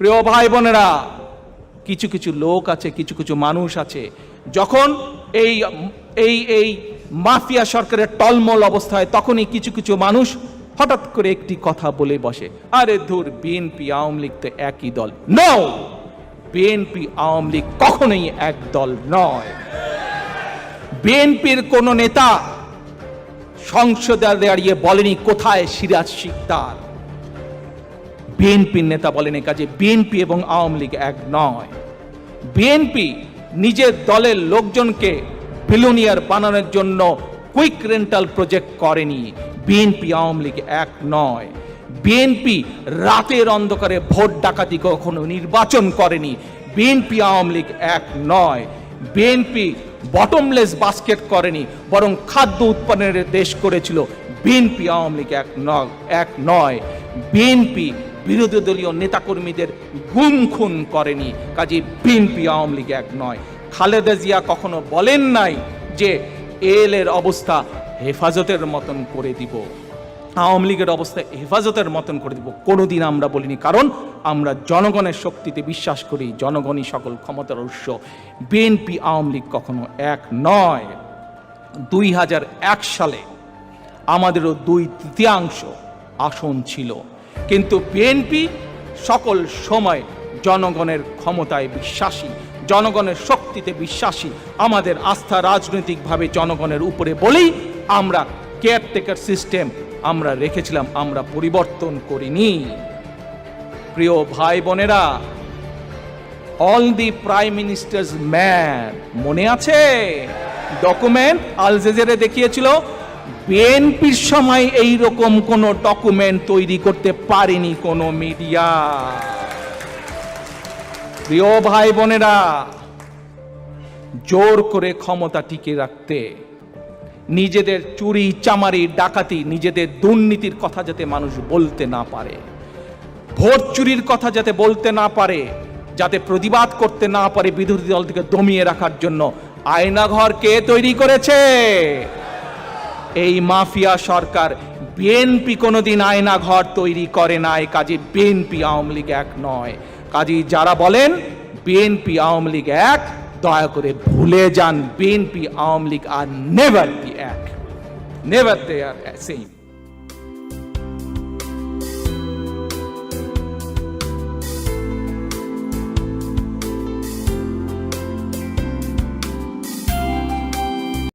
প্রিয় ভাই বোনেরা, কিছু কিছু লোক আছে, কিছু কিছু মানুষ আছে, যখন এই এই এই মাফিয়া সরকারের টলমল অবস্থায় তখনই কিছু কিছু মানুষ হঠাৎ করে একটি কথা বলে বসে, আরে ধুর, বিএনপি আওয়ামী লীগ তো একই দল। নো, বিএনপি আওয়ামী লীগ কখনোই এক দল নয়। বিএনপির কোন নেতা সংসদে দাঁড়িয়ে বলেনি কোথায় সিরাজ শিকদার। বিএনপির নেতা বলেন, কাজে বিএনপি এবং আওয়ামী লীগ এক নয়। বিএনপি নিজের দলের লোকজনকে বিলিয়নিয়ার বানানোর জন্য কুইক রেন্টাল প্রজেক্ট করেনি। বিএনপি আওয়ামী লীগ এক নয়। বিএনপি রাতের অন্ধকারে ভোট ডাকাতি কখনো নির্বাচন করেনি। বিএনপি আওয়ামী লীগ এক নয়। বিএনপি বটমলেস বাস্কেট করেনি, বরং খাদ্য উৎপাদনের দেশ করেছিল। বিএনপি আওয়ামী লীগ এক নয়। বিএনপি বিরোধী দলীয় নেতাকর্মীদের গুম খুন করেনি, কাজে বিএনপি আওয়ামী লীগ এক নয়। খালেদা জিয়া কখনো বলেন নাই যে এর অবস্থা হেফাজতের মতন করে দিব, আওয়ামী লীগের অবস্থা হেফাজতের মতন করে দিব, কোনোদিন আমরা বলিনি। কারণ আমরা জনগণের শক্তিতে বিশ্বাস করি, জনগণই সকল ক্ষমতার উৎস। বিএনপি আওয়ামী লীগ কখনো এক নয়। 2001 সালে আমাদেরও 2/3 আসন ছিল, কিন্তু বিএনপি সকল সময় জনগণের ক্ষমতায় বিশ্বাসী, জনগণের শক্তিতে বিশ্বাসী। আমাদের আস্থা রাজনৈতিকভাবে জনগণের উপরে বলেই আমরা কেয়ারটেকার সিস্টেম আমরা রেখেছিলাম, আমরা পরিবর্তন করিনি। প্রিয় ভাই বোনেরা, all the prime ministers man, মনে আছে ডকুমেন্ট আল জাজিরা দেখিয়েছিল? বিএনপির সময় এই রকম কোন ডকুমেন্ট তৈরি করতে পারেনি কোন মিডিয়া। প্রিয় ভাই বোনেরা, জোর করে ক্ষমতা টিকে রাখতে, নিজেদের চুরি চামারি ডাকাতি, নিজেদের দুর্নীতির কথা যাতে মানুষ বলতে না পারে, ভোট চুরির কথা যাতে বলতে না পারে, যাতে প্রতিবাদ করতে না পারে, বিরোধী দল থেকে দমিয়ে রাখার জন্য আয়নাঘর কে তৈরি করেছে? এই মাফিয়া সরকার। বিএনপি কোনোদিন আয়নাঘর তৈরি করে নাই, কাজে বিএনপি আওয়ামী লীগ এক নয়। কাজে যারা বলেন বিএনপি আওয়ামী লীগ এক, দয়া করে ভুলে যান, বিএনপি আওয়ামী লীগ আর নেভার বি এক, নেভার দে আর সেম।